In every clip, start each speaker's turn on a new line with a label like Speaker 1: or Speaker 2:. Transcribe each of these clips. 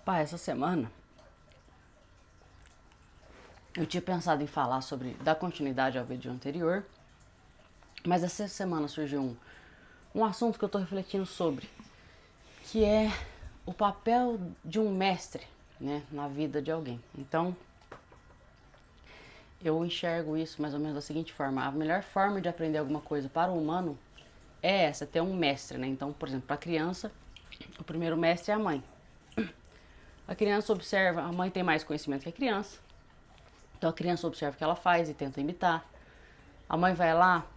Speaker 1: Pá, essa semana eu tinha pensado em falar sobre dar continuidade ao vídeo anterior, mas essa semana surgiu um assunto que eu tô refletindo sobre, que é o papel de um mestre, né, na vida de alguém. Então, eu enxergo isso mais ou menos da seguinte forma: a melhor forma de aprender alguma coisa para o humano é essa, ter um mestre, né? Então, por exemplo, para a criança, o primeiro mestre é a mãe. A criança observa, a mãe tem mais conhecimento que a criança, então a criança observa o que ela faz e tenta imitar. A mãe vai lá,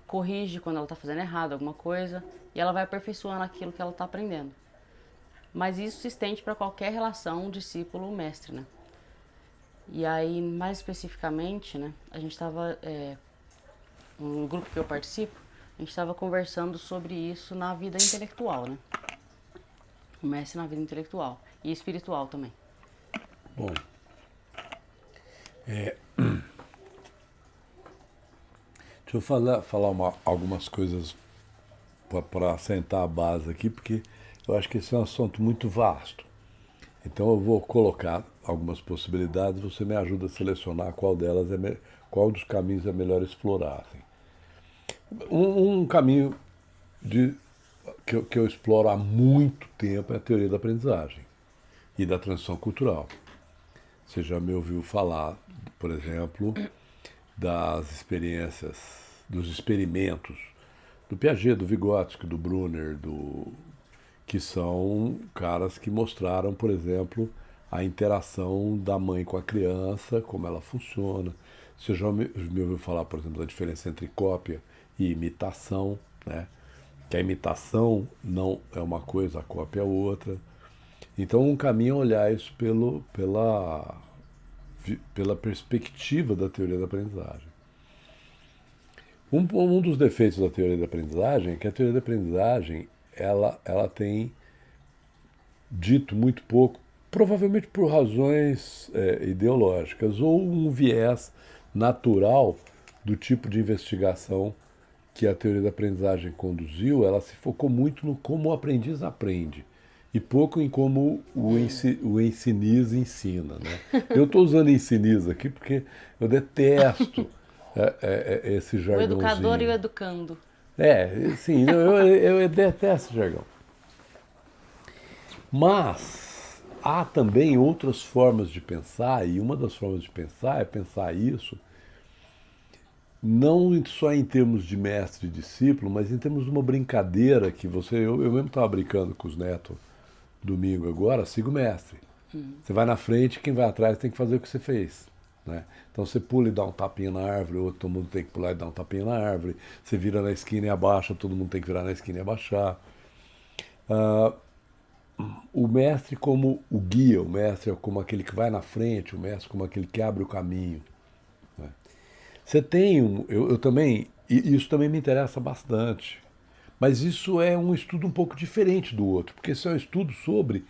Speaker 1: corrige quando ela está fazendo errado alguma coisa e ela vai aperfeiçoando aquilo que ela está aprendendo. Mas isso se estende para qualquer relação discípulo-mestre, né? E aí, mais especificamente, né, a gente estava, um grupo que eu participo, a gente estava conversando sobre isso na vida intelectual, né? O mestre na vida intelectual e espiritual também.
Speaker 2: Bom, deixa eu falar algumas coisas para assentar a base aqui, porque eu acho que esse é um assunto muito vasto. Então eu vou colocar algumas possibilidades, você me ajuda a selecionar qual dos caminhos é melhor explorar. Assim. Um caminho que eu exploro há muito tempo é a teoria da aprendizagem e da transição cultural. Você já me ouviu falar, por exemplo, das experiências, dos experimentos do Piaget, do Vygotsky, do Brunner, que são caras que mostraram, por exemplo, a interação da mãe com a criança, como ela funciona. Você já me ouviu falar, por exemplo, da diferença entre cópia e imitação, né? Que a imitação não é uma coisa, a cópia é outra. Então, um caminho é olhar isso pela perspectiva da teoria da aprendizagem. Um dos defeitos da teoria da aprendizagem é que a teoria da aprendizagem ela tem dito muito pouco, provavelmente por razões ideológicas ou um viés natural do tipo de investigação que a teoria da aprendizagem conduziu. Ela se focou muito no como o aprendiz aprende e pouco em como o ensiniz ensina. Né? Eu estou usando ensiniz aqui porque eu detesto esse
Speaker 1: O educador e o
Speaker 2: jargãozinho.
Speaker 1: educando.
Speaker 2: Sim, eu detesto jargão. Mas há também outras formas de pensar, e uma das formas de pensar é pensar isso não só em termos de mestre e discípulo, mas em termos de uma brincadeira que eu mesmo estava brincando com os netos domingo agora, siga o mestre. Você vai na frente, quem vai atrás tem que fazer o que você fez. Né? Então você pula e dá um tapinha na árvore, todo mundo tem que pular e dar um tapinha na árvore. Você vira na esquina e abaixa, todo mundo tem que virar na esquina e abaixar. O mestre como o guia, o mestre como aquele que vai na frente, o mestre como aquele que abre o caminho. Né? Você tem eu também, e isso também me interessa bastante, mas isso é um estudo um pouco diferente do outro, porque esse é um estudo sobre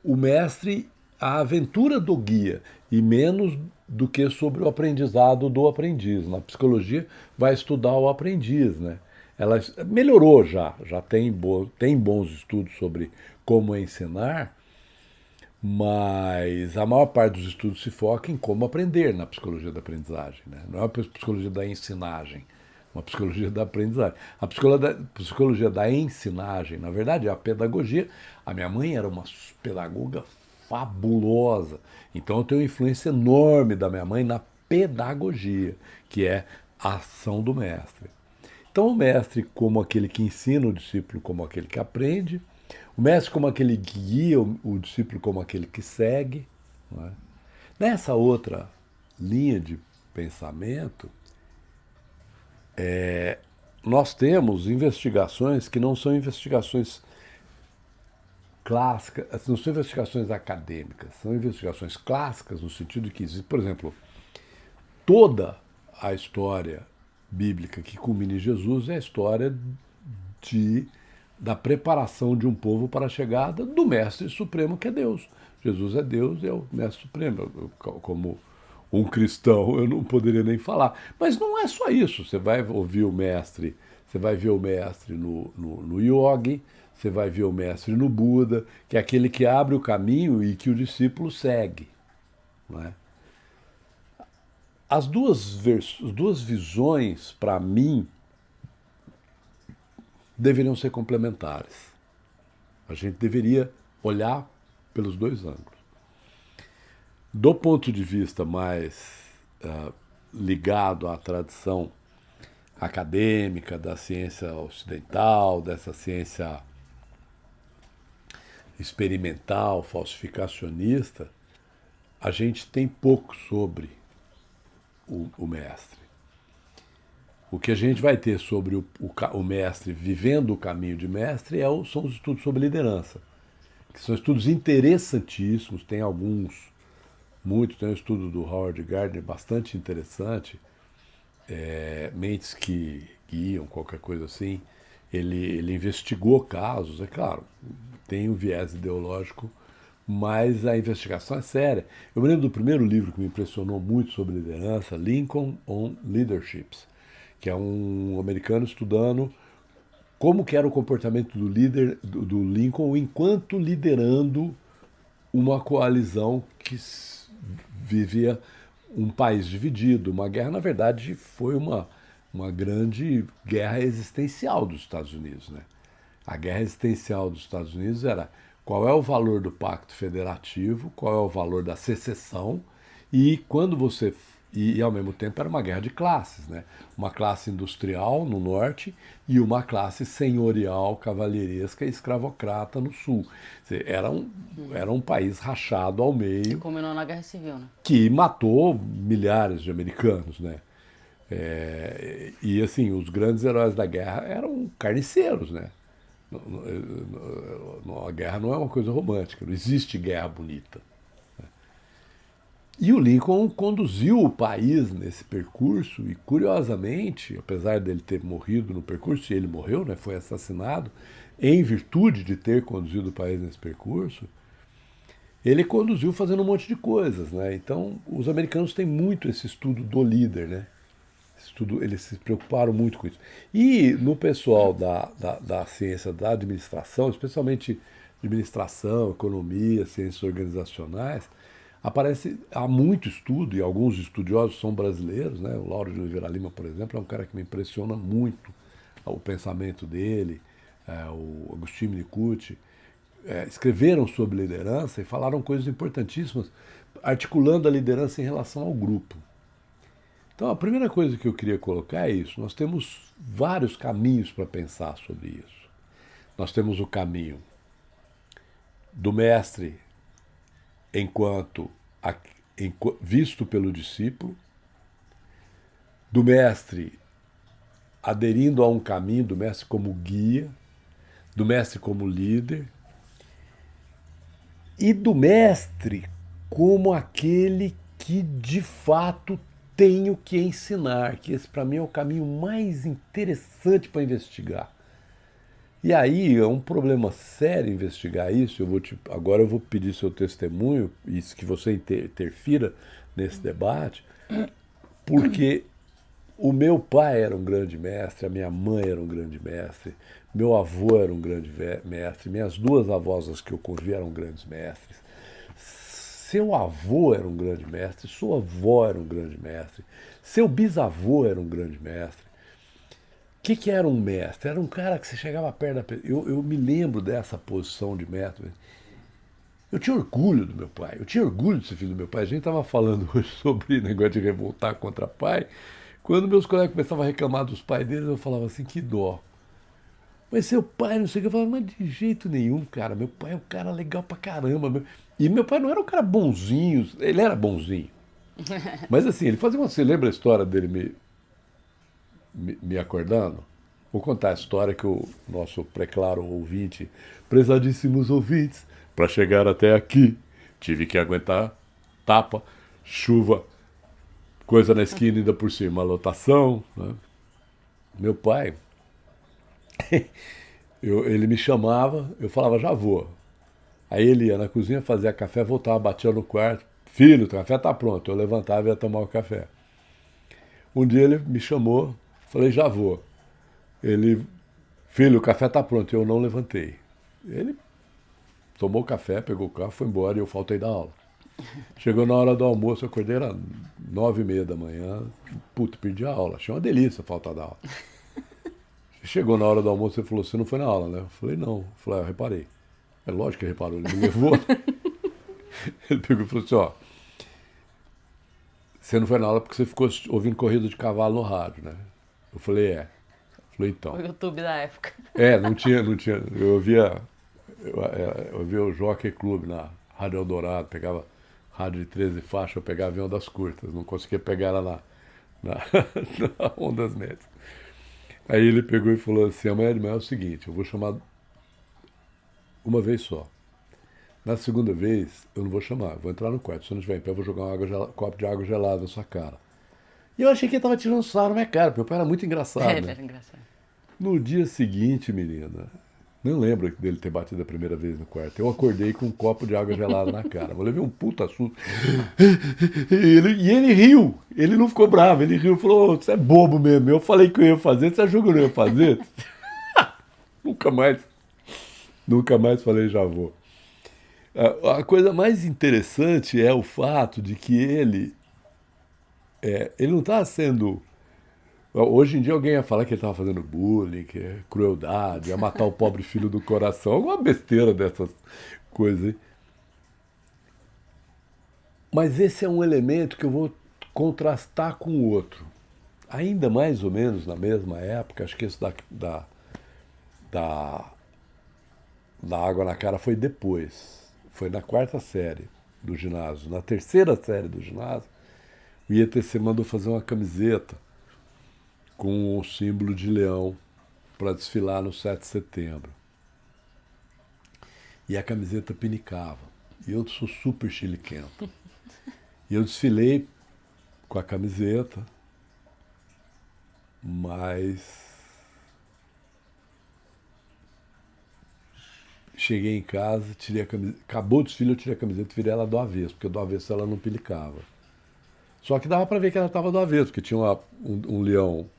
Speaker 2: o mestre, a aventura do guia, e menos do que sobre o aprendizado do aprendiz. Na psicologia vai estudar o aprendiz, né? Ela melhorou já tem bons estudos sobre como ensinar, mas a maior parte dos estudos se foca em como aprender na psicologia da aprendizagem. Né? Não é uma psicologia da ensinagem, uma psicologia da aprendizagem. A psicologia da ensinagem, na verdade, é a pedagogia. A minha mãe era uma pedagoga fabulosa, então eu tenho uma influência enorme da minha mãe na pedagogia, que é a ação do mestre. Então, o mestre como aquele que ensina, o discípulo como aquele que aprende, o mestre como aquele que guia, o discípulo como aquele que segue. Não é? Nessa outra linha de pensamento, nós temos investigações que não são investigações clássicas, não são investigações acadêmicas, são investigações clássicas no sentido de que existe, por exemplo, toda a história bíblica que culmina em Jesus é a história da preparação de um povo para a chegada do Mestre Supremo, que é Deus. Jesus é Deus e é o Mestre Supremo. Como um cristão, eu não poderia nem falar. Mas não é só isso. Você vai ouvir o Mestre, você vai ver o Mestre no yogi, você vai ver o mestre no Buda, que é aquele que abre o caminho e que o discípulo segue. Não é? As duas visões, para mim, deveriam ser complementares. A gente deveria olhar pelos dois ângulos. Do ponto de vista mais ligado à tradição acadêmica da ciência ocidental, dessa ciência experimental, falsificacionista, a gente tem pouco sobre o mestre. O que a gente vai ter sobre o mestre vivendo o caminho de mestre são os estudos sobre liderança, que são estudos interessantíssimos, tem alguns, muitos, tem um estudo do Howard Gardner bastante interessante, Mentes que Guiam, qualquer coisa assim. Ele investigou casos, é claro, tem um viés ideológico, mas a investigação é séria. Eu me lembro do primeiro livro que me impressionou muito sobre liderança, Lincoln on Leaderships, que é um americano estudando como que era o comportamento do líder do Lincoln enquanto liderando uma coalizão que vivia um país dividido. Uma guerra, na verdade, foi uma grande guerra existencial dos Estados Unidos, né? A guerra existencial dos Estados Unidos era qual é o valor do pacto federativo, qual é o valor da secessão, e quando você e ao mesmo tempo era uma guerra de classes, né? Uma classe industrial no norte e uma classe senhorial, cavalheiresca e escravocrata no sul. Era um país rachado ao meio.
Speaker 1: Culminou na Guerra Civil, né?
Speaker 2: Que matou milhares de americanos, né? E assim, os grandes heróis da guerra eram carniceiros, né? A guerra não é uma coisa romântica, não existe guerra bonita. E o Lincoln conduziu o país nesse percurso e, curiosamente, apesar dele ter morrido no percurso, e ele morreu, né, foi assassinado, em virtude de ter conduzido o país nesse percurso, ele conduziu fazendo um monte de coisas, né? Então, os americanos têm muito esse estudo do líder, né? Eles se preocuparam muito com isso. E no pessoal da ciência da administração, especialmente administração, economia, ciências organizacionais, há muito estudo, e alguns estudiosos são brasileiros, né? O Lauro de Oliveira Lima, por exemplo, é um cara que me impressiona muito o pensamento dele, o Agostinho Nicucci, escreveram sobre liderança e falaram coisas importantíssimas, articulando a liderança em relação ao grupo. Então, a primeira coisa que eu queria colocar é isso. Nós temos vários caminhos para pensar sobre isso. Nós temos o caminho do mestre enquanto visto pelo discípulo, do mestre aderindo a um caminho, do mestre como guia, do mestre como líder, e do mestre como aquele que de fato tem o que ensinar, que esse para mim é o caminho mais interessante para investigar. E aí é um problema sério investigar isso. Agora eu vou pedir seu testemunho, e que você interfira nesse debate, porque o meu pai era um grande mestre, a minha mãe era um grande mestre, meu avô era um grande mestre, minhas duas avós, as que eu convivi, eram grandes mestres. Seu avô era um grande mestre, sua avó era um grande mestre, seu bisavô era um grande mestre. O que era um mestre? Era um cara que você chegava perto da pessoa. Eu me lembro dessa posição de mestre. Eu tinha orgulho do meu pai, eu tinha orgulho de ser filho do meu pai. A gente estava falando hoje sobre negócio de revoltar contra pai. Quando meus colegas começavam a reclamar dos pais deles, eu falava assim, que dó. Mas seu pai, não sei o que, eu falava, mas de jeito nenhum, cara. Meu pai é um cara legal pra caramba. E meu pai não era um cara bonzinho, ele era bonzinho. Mas assim, ele fazia você lembra a história dele me acordando? Vou contar a história que o nosso preclaro ouvinte, prezadíssimos ouvintes, para chegar até aqui, tive que aguentar tapa, chuva, coisa na esquina ainda por cima, lotação, né? Meu pai, ele me chamava, eu falava, já vou. Aí ele ia na cozinha, fazia café, voltava, batia no quarto, filho, o café tá pronto. Eu levantava e ia tomar o café. Um dia ele me chamou, falei, já vou. Ele, filho, o café tá pronto. Eu não levantei. Ele tomou café, pegou o carro, foi embora e eu faltei da aula. Chegou na hora do almoço, eu acordei, era 9h30 da manhã, puto, perdi a aula. Achei uma delícia faltar da aula. Chegou na hora do almoço e falou, você não foi na aula, né? Eu falei, não. Eu falei, eu reparei. É lógico que ele reparou, ele me levou. Ele pegou e falou assim, ó, você não foi na aula porque você ficou ouvindo corrida de cavalo no rádio, né? Eu falei, é. Eu falei, então.
Speaker 1: O YouTube da época.
Speaker 2: Não tinha. Eu ouvia o Jockey Club na Rádio Eldorado, pegava rádio de 13 faixas, eu pegava avião das curtas, não conseguia pegar ela na ondas médias. Aí ele pegou e falou assim, amanhã de manhã é o seguinte, eu vou chamar uma vez só. Na segunda vez, eu não vou chamar, eu vou entrar no quarto. Se eu não estiver em pé, eu vou jogar um copo de água gelada na sua cara. E eu achei que ele estava tirando sarro na minha cara, porque o pai era muito engraçado.
Speaker 1: Ele
Speaker 2: né?
Speaker 1: era engraçado.
Speaker 2: No dia seguinte, menina, não lembro dele ter batido a primeira vez no quarto. Eu acordei com um copo de água gelada na cara. Eu levei um puta susto. E ele riu. Ele não ficou bravo. Ele riu e falou, você é bobo mesmo. Eu falei que eu ia fazer, você achou que eu não ia fazer? Nunca mais falei já vou. A coisa mais interessante é o fato de que ele não está sendo... Hoje em dia alguém ia falar que ele estava fazendo bullying, que é crueldade, ia matar o pobre filho do coração, alguma besteira dessas coisas aí. Mas esse é um elemento que eu vou contrastar com o outro. Ainda mais ou menos na mesma época, acho que isso da água na cara foi depois. Foi na 4ª série do ginásio. Na 3ª série do ginásio, o IETC mandou fazer uma camiseta com o símbolo de leão para desfilar no 7 de setembro. E a camiseta pinicava. E eu sou super chiliquento. E eu desfilei com a camiseta, mas cheguei em casa, tirei a camiseta, acabou o desfile, eu tirei a camiseta e virei ela do avesso, porque do avesso ela não pinicava. Só que dava para ver que ela estava do avesso, porque tinha um leão.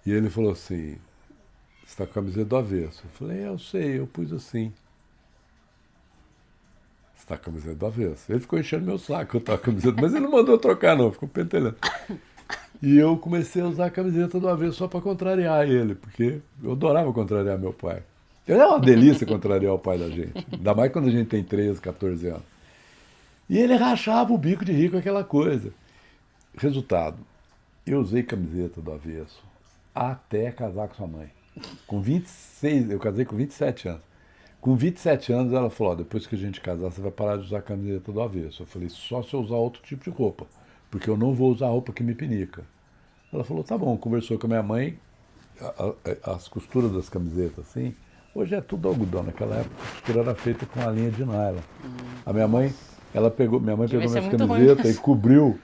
Speaker 2: E ele falou assim, você está com a camiseta do avesso? Eu falei, eu sei, eu pus assim. Você está com a camiseta do avesso? Ele ficou enchendo meu saco, eu estava com a camiseta, mas ele não mandou trocar não, ficou pentelhando. E eu comecei a usar a camiseta do avesso só para contrariar ele, porque eu adorava contrariar meu pai. É uma delícia contrariar o pai da gente, ainda mais quando a gente tem 13, 14 anos. E ele rachava o bico de rir com aquela coisa. Resultado, eu usei camiseta do avesso até casar com sua mãe. Com 26, eu casei com 27 anos. Com 27 anos ela falou, depois que a gente casar, você vai parar de usar a camiseta do avesso. Eu falei, só se eu usar outro tipo de roupa, porque eu não vou usar roupa que me pinica. Ela falou, tá bom, conversou com a minha mãe, as costuras das camisetas, assim, hoje é tudo algodão, naquela época a costura era feita com a linha de nylon. A minha mãe, pegou minhas camisetas e cobriu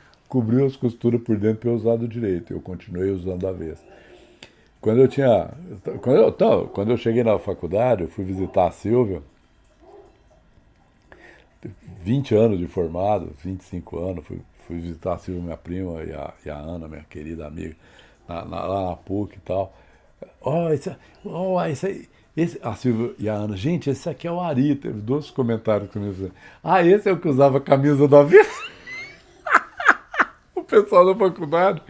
Speaker 2: as costuras por dentro para eu usar do direito. Eu continuei usando a avesso. Quando eu cheguei na faculdade, eu fui visitar a Silvia, 20 anos de formado, 25 anos, fui visitar a Silvia, minha prima, e a Ana, minha querida amiga, lá na PUC e tal. A Silvia e a Ana, gente, esse aqui é o Ari, teve 2 comentários comigo. Esse é o que usava a camisa do avesso? O pessoal da faculdade,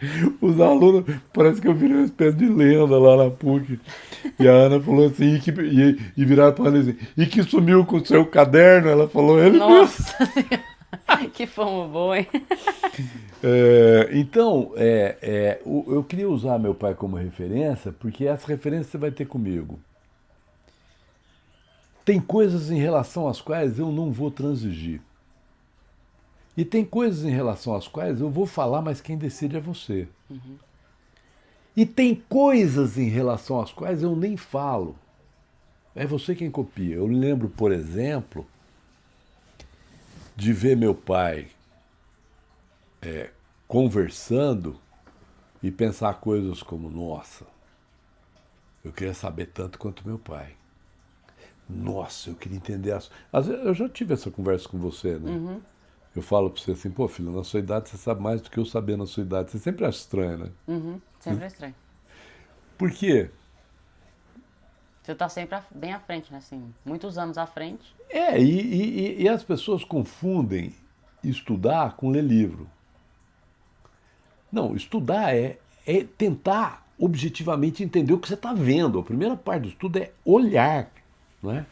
Speaker 2: os alunos, parece que eu virei uma espécie de lenda lá na PUC. E a Ana falou assim, e viraram para ela assim, e que sumiu com o seu caderno? Ela falou, ele
Speaker 1: Nossa, que fama boa, hein?
Speaker 2: Então, eu queria usar meu pai como referência, porque essa referência você vai ter comigo. Tem coisas em relação às quais eu não vou transigir. E tem coisas em relação às quais eu vou falar, mas quem decide é você. Uhum. E tem coisas em relação às quais eu nem falo. É você quem copia. Eu lembro, por exemplo, de ver meu pai conversando e pensar coisas como, nossa, eu queria saber tanto quanto meu pai. Nossa, eu queria entender as... Às vezes, eu já tive essa conversa com você, né? Uhum. Eu falo pra você assim, pô, filho, na sua idade você sabe mais do que eu saber na sua idade. Você sempre acha estranho, né?
Speaker 1: Uhum, sempre é estranho.
Speaker 2: Por quê?
Speaker 1: Você tá sempre bem à frente, né? Assim, muitos anos à frente.
Speaker 2: E as pessoas confundem estudar com ler livro. Não, estudar é tentar objetivamente entender o que você está vendo. A primeira parte do estudo é olhar, não é?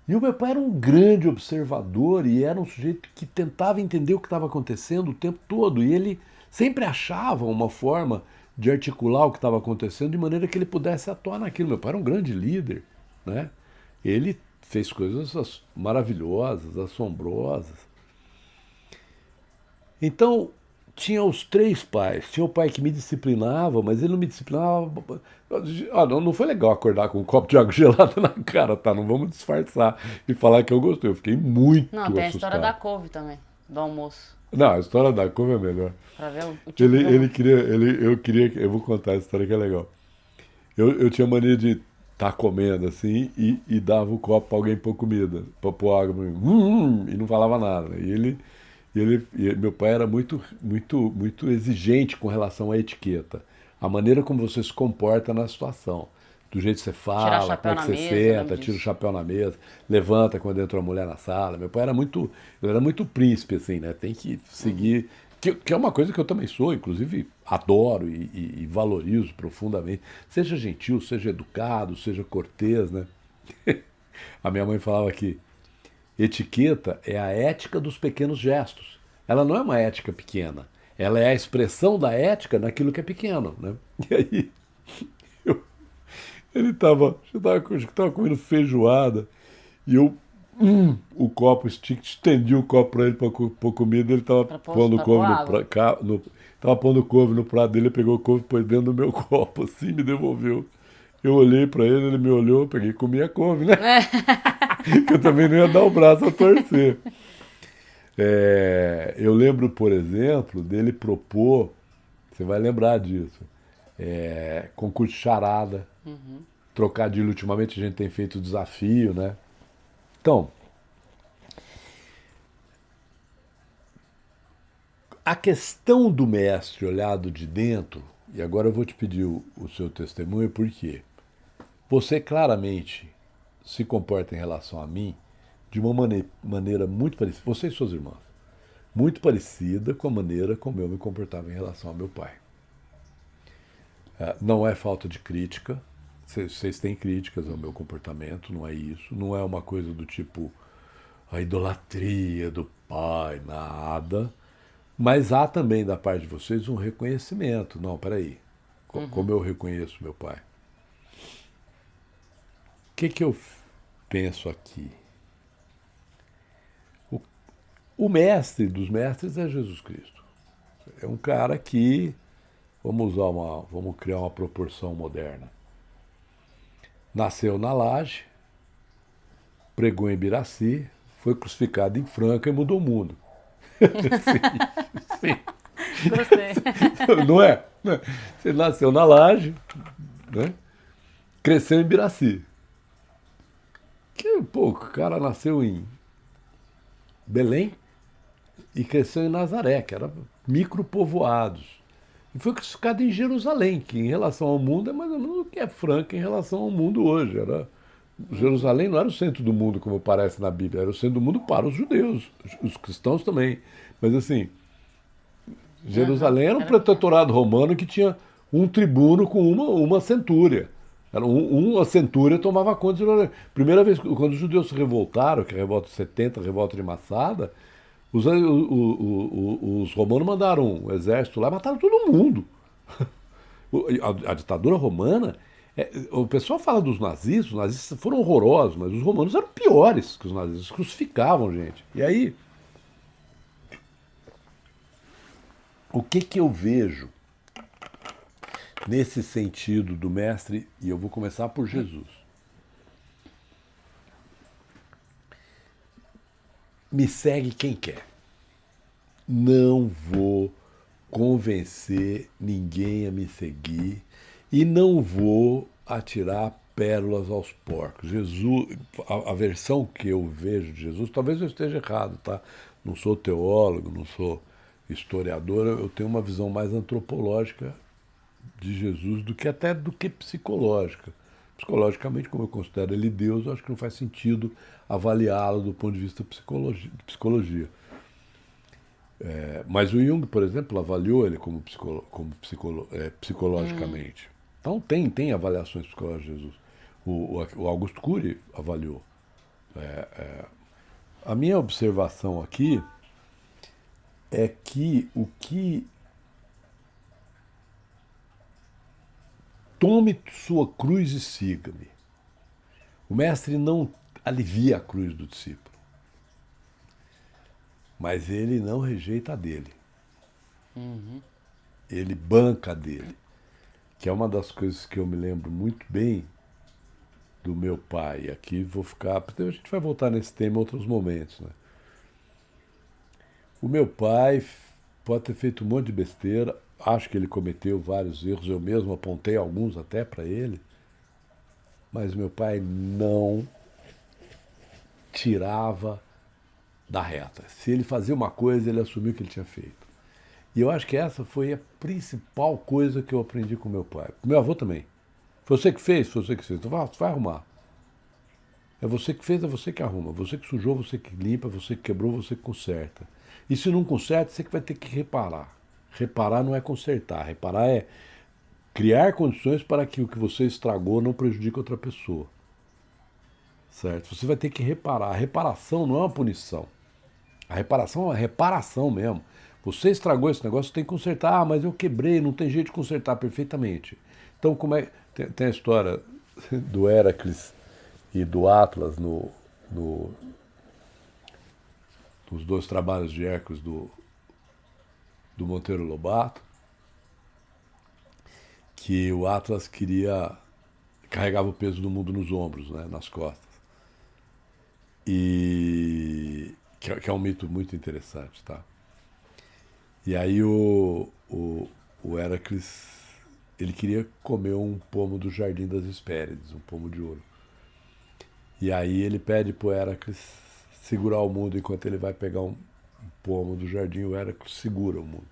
Speaker 2: E o meu pai era um grande observador e era um sujeito que tentava entender o que estava acontecendo o tempo todo. E ele sempre achava uma forma de articular o que estava acontecendo de maneira que ele pudesse atuar naquilo. Meu pai era um grande líder, né? Ele fez coisas maravilhosas, assombrosas. Então, tinha os três pais. Tinha o pai que me disciplinava, mas ele não me disciplinava. Não foi legal acordar com um copo de água gelada na cara, tá? Não vamos disfarçar e falar que eu gostei. Eu fiquei muito
Speaker 1: Não, tem a história da
Speaker 2: assustado.
Speaker 1: couve também, do almoço.
Speaker 2: Não, a história da couve é melhor.
Speaker 1: Pra ver o tipo de
Speaker 2: Ele
Speaker 1: almoço.
Speaker 2: queria, eu vou contar a história que é legal. Eu tinha mania de estar comendo assim e dava o copo para alguém pôr comida, para pôr água pra mim. E não falava nada, né? E meu pai era muito exigente com relação à etiqueta, a maneira como você se comporta na situação, do jeito que você
Speaker 1: Tirar
Speaker 2: fala, como
Speaker 1: chapéu
Speaker 2: é que
Speaker 1: na
Speaker 2: você
Speaker 1: mesa, eu lembro
Speaker 2: senta, tira o
Speaker 1: disso.
Speaker 2: chapéu na mesa, levanta quando entra uma mulher na sala. Meu pai era ele era muito príncipe assim, né? Tem que seguir, que é uma coisa que eu também sou, inclusive adoro e valorizo profundamente. Seja gentil, seja educado, seja cortês, né? A minha mãe falava que etiqueta é a ética dos pequenos gestos. Ela não é uma ética pequena. Ela é a expressão da ética naquilo que é pequeno, né? E aí, eu, acho que tava comendo feijoada e o copo, estendi o copo para ele para pôr comida, ele tava pondo
Speaker 1: Pra pôr
Speaker 2: couve
Speaker 1: água.
Speaker 2: tava pondo couve no prato dele, ele pegou couve e pôs dentro do meu copo, assim, me devolveu. Eu olhei para ele, ele me olhou, peguei e comi a couve, né? Que eu também não ia dar o braço a torcer. Eu lembro, por exemplo, dele propor, você vai lembrar disso, concurso de charada, trocadilho. Ultimamente a gente tem feito desafio, né? Então, a questão do mestre olhado de dentro, e agora eu vou te pedir o seu testemunho, porque você claramente se comporta em relação a mim de uma maneira muito parecida, você e suas irmãs, muito parecida com a maneira como eu me comportava em relação ao meu pai. Não é falta de crítica, vocês têm críticas ao meu comportamento, não é isso, não é uma coisa do tipo a idolatria do pai, nada, mas há também da parte de vocês um reconhecimento. Não, peraí, como eu reconheço meu pai? O que eu penso aqui? O, o mestre dos mestres é Jesus Cristo. É um cara que, vamos criar uma proporção moderna. Nasceu na Laje, pregou em Biraci, foi crucificado em Franca e mudou o mundo. Sim,
Speaker 1: Gostei.
Speaker 2: não é? Você nasceu na Laje, né? Cresceu em Biraci. Pô, o cara nasceu em Belém e cresceu em Nazaré, que era micropovoados. E foi crucificado em Jerusalém, que em relação ao mundo é mais ou menos o que é Franca em relação ao mundo hoje. Jerusalém não era o centro do mundo, como parece na Bíblia, era o centro do mundo para os judeus, os cristãos também. Mas assim, Jerusalém era um
Speaker 1: Era pequeno.
Speaker 2: protetorado romano que tinha um tribuno com uma centúria. Uma centúria tomava conta de Jerusalém. Primeira vez, quando os judeus se revoltaram, que é a revolta de 70, a revolta de Massada, os romanos mandaram um exército lá e mataram todo mundo. A ditadura romana, o pessoal fala dos nazistas, os nazistas foram horrorosos, mas os romanos eram piores que os nazistas, crucificavam gente. E aí, o que eu vejo nesse sentido do mestre, e eu vou começar por Jesus. Me segue quem quer. Não vou convencer ninguém a me seguir e não vou atirar pérolas aos porcos. Jesus, a versão que eu vejo de Jesus, talvez eu esteja errado, tá? Não sou teólogo, não sou historiador, eu tenho uma visão mais antropológica de Jesus do que psicológica. Psicologicamente, como eu considero ele Deus, eu acho que não faz sentido avaliá-lo do ponto de vista de psicologia. Mas o Jung, por exemplo, avaliou ele psicologicamente. Então tem avaliações psicológicas de Jesus. O Augusto Cury avaliou. A minha observação aqui é que o que tome sua cruz e siga-me. O mestre não alivia a cruz do discípulo, mas ele não rejeita a dele. Ele banca a dele, que é uma das coisas que eu me lembro muito bem do meu pai. Aqui vou ficar, a gente vai voltar nesse tema em outros momentos, né? O meu pai pode ter feito um monte de besteira, acho que ele cometeu vários erros, eu mesmo apontei alguns até para ele, mas meu pai não tirava da reta. Se ele fazia uma coisa, ele assumiu que ele tinha feito. E eu acho que essa foi a principal coisa que eu aprendi com meu pai. Com meu avô também. Foi você que fez, foi você que fez. Então vai arrumar. É você que fez, é você que arruma. Você que sujou, você que limpa, você que quebrou, você que conserta. E se não conserta, você que vai ter que reparar. Reparar não é consertar. Reparar é criar condições para que o que você estragou não prejudique outra pessoa. Certo? Você vai ter que reparar. A reparação não é uma punição. A reparação é uma reparação mesmo. Você estragou esse negócio, você tem que consertar. Ah, mas eu quebrei, não tem jeito de consertar perfeitamente. Então, como é... Tem a história do Héracles e do Atlas nos dois trabalhos de Hércules do Monteiro Lobato, que o Atlas carregava o peso do mundo nos ombros, né, nas costas. E que é um mito muito interessante, tá? E aí o Héracles, ele queria comer um pomo do Jardim das Hespérides, um pomo de ouro. E aí ele pede pro Héracles segurar o mundo enquanto ele vai pegar um pomo do jardim, o Héracles segura o mundo.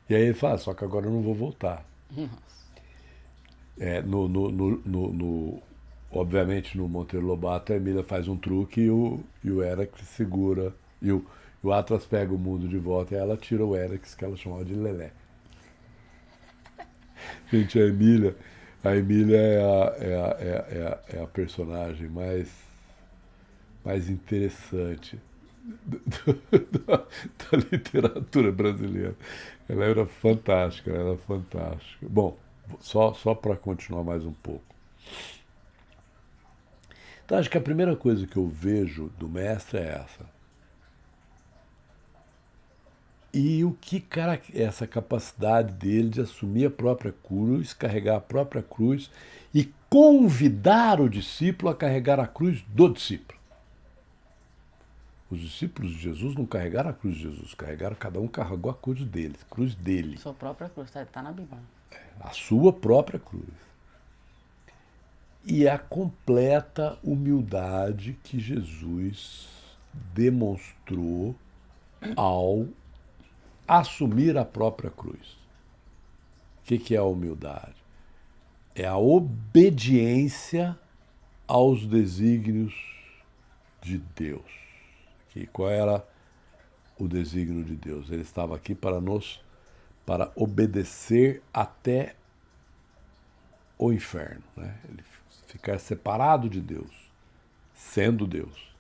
Speaker 2: E aí ele fala, só que agora eu não vou voltar. Obviamente no Monteiro Lobato a Emília faz um truque e o Héracles segura, e o Atlas pega o mundo de volta e ela tira o Héracles, que ela chamava de Lelé. Gente, a Emília é a personagem mais interessante da literatura brasileira. Ela era fantástica, ela era fantástica. Bom, só para continuar mais um pouco. Então, acho que a primeira coisa que eu vejo do mestre é essa. E o que essa capacidade dele de assumir a própria cruz, carregar a própria cruz e convidar o discípulo a carregar a cruz do discípulo. Os discípulos de Jesus não carregaram a cruz de Jesus, cada um carregou a cruz dele.
Speaker 1: Sua própria cruz, está na Bíblia.
Speaker 2: A sua própria cruz. E a completa humildade que Jesus demonstrou ao assumir a própria cruz. O que é a humildade? É a obediência aos desígnios de Deus. Qual era o desígnio de Deus? Ele estava aqui para obedecer até o inferno, né? Ele ficar separado de Deus, sendo Deus.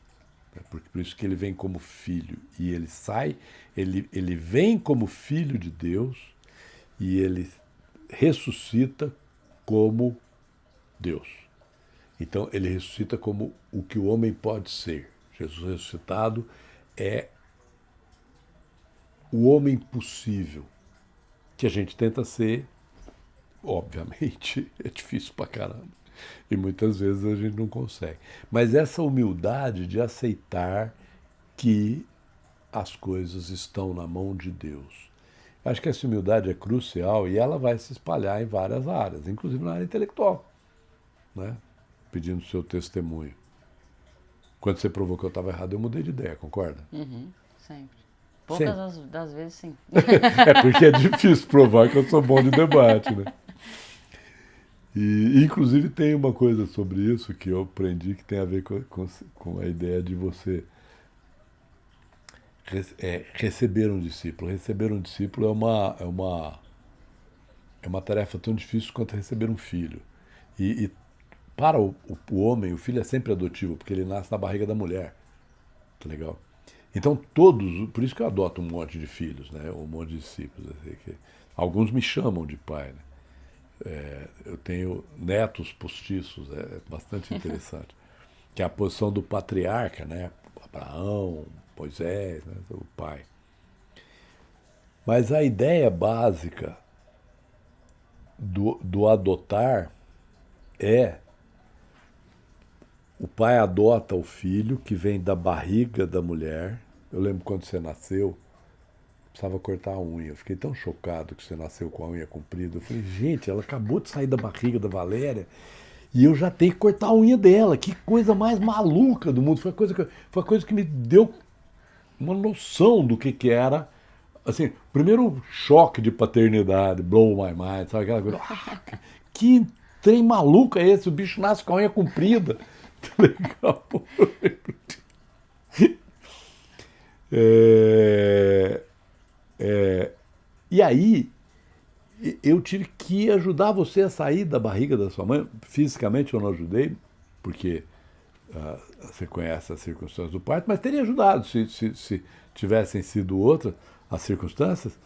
Speaker 2: Por isso que ele vem como filho e ele vem como filho de Deus e ele ressuscita como Deus. Então ele ressuscita como o que o homem pode ser. Jesus ressuscitado é o homem possível, que a gente tenta ser, obviamente, é difícil pra caramba. E muitas vezes a gente não consegue. Mas essa humildade de aceitar que as coisas estão na mão de Deus. Acho que essa humildade é crucial e ela vai se espalhar em várias áreas, inclusive na área intelectual, né? Pedindo seu testemunho. Quando você provou que eu estava errado, eu mudei de ideia, concorda?
Speaker 1: Sempre. Poucas das vezes, sim.
Speaker 2: É porque é difícil provar que eu sou bom de debate, né? E, inclusive, tem uma coisa sobre isso que eu aprendi que tem a ver com a ideia de você receber um discípulo. Receber um discípulo é uma tarefa tão difícil quanto receber um filho. E para o homem, o filho é sempre adotivo, porque ele nasce na barriga da mulher. Tá legal? Então, todos, por isso que eu adoto um monte de filhos, né? Um monte de discípulos. Assim, alguns me chamam de pai, né? Eu tenho netos postiços, é bastante interessante. Que é a posição do patriarca, né? Abraão, Moisés, né? O pai. Mas a ideia básica do adotar é o pai adota o filho que vem da barriga da mulher. Eu lembro quando você nasceu, precisava cortar a unha. Eu fiquei tão chocado que você nasceu com a unha comprida. Eu falei, gente, ela acabou de sair da barriga da Valéria e eu já tenho que cortar a unha dela. Que coisa mais maluca do mundo. Foi a coisa que me deu uma noção do que era. Assim, primeiro choque de paternidade, blow my mind, sabe aquela coisa? Que trem maluco é esse? O bicho nasce com a unha comprida. Legal. É, e aí, eu tive que ajudar você a sair da barriga da sua mãe. Fisicamente eu não ajudei, porque você conhece as circunstâncias do parto, mas teria ajudado se tivessem sido outras as circunstâncias.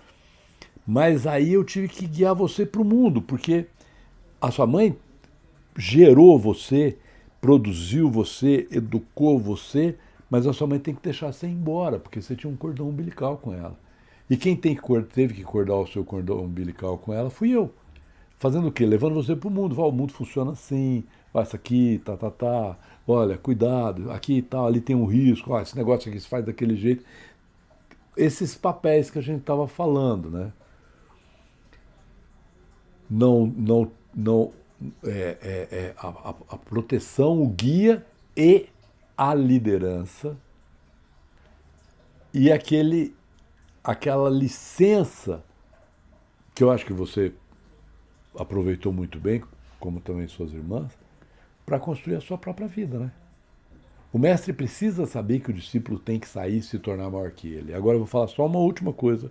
Speaker 2: Mas aí eu tive que guiar você para o mundo, porque a sua mãe gerou você, produziu você, educou você, mas a sua mãe tem que deixar você ir embora, porque você tinha um cordão umbilical com ela. E quem teve que cortar o seu cordão umbilical com ela fui eu. Fazendo o quê? Levando você para o mundo. O mundo funciona assim, isso aqui, tá. Olha, cuidado, aqui e tal, ali tem um risco, esse negócio aqui se faz daquele jeito. Esses papéis que a gente estava falando, né? Não, a proteção, o guia e a liderança e aquela licença que eu acho que você aproveitou muito bem, como também suas irmãs, para construir a sua própria vida, né? O mestre precisa saber que o discípulo tem que sair e se tornar maior que ele. Agora eu vou falar só uma última coisa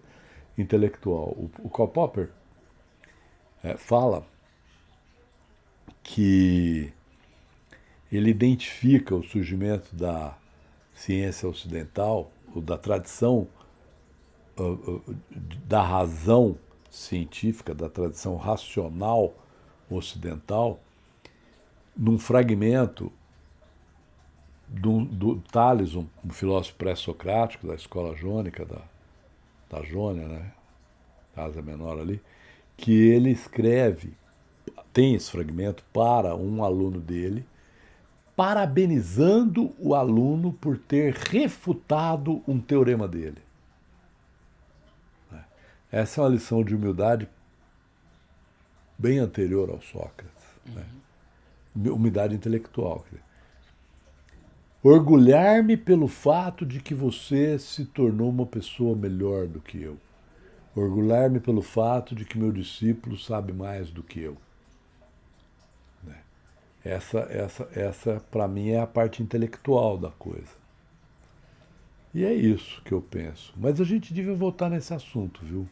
Speaker 2: intelectual. O Karl Popper fala que ele identifica o surgimento da ciência ocidental, ou da tradição da razão científica, da tradição racional ocidental, num fragmento do Tales, um filósofo pré-socrático da escola jônica, da Jônia, né? Ásia Menor ali, que ele escreve, tem esse fragmento para um aluno dele, parabenizando o aluno por ter refutado um teorema dele. Essa é uma lição de humildade bem anterior ao Sócrates. Né? Humildade intelectual. Orgulhar-me pelo fato de que você se tornou uma pessoa melhor do que eu. Orgulhar-me pelo fato de que meu discípulo sabe mais do que eu. Essa para mim, é a parte intelectual da coisa. E é isso que eu penso. Mas a gente devia voltar nesse assunto, viu?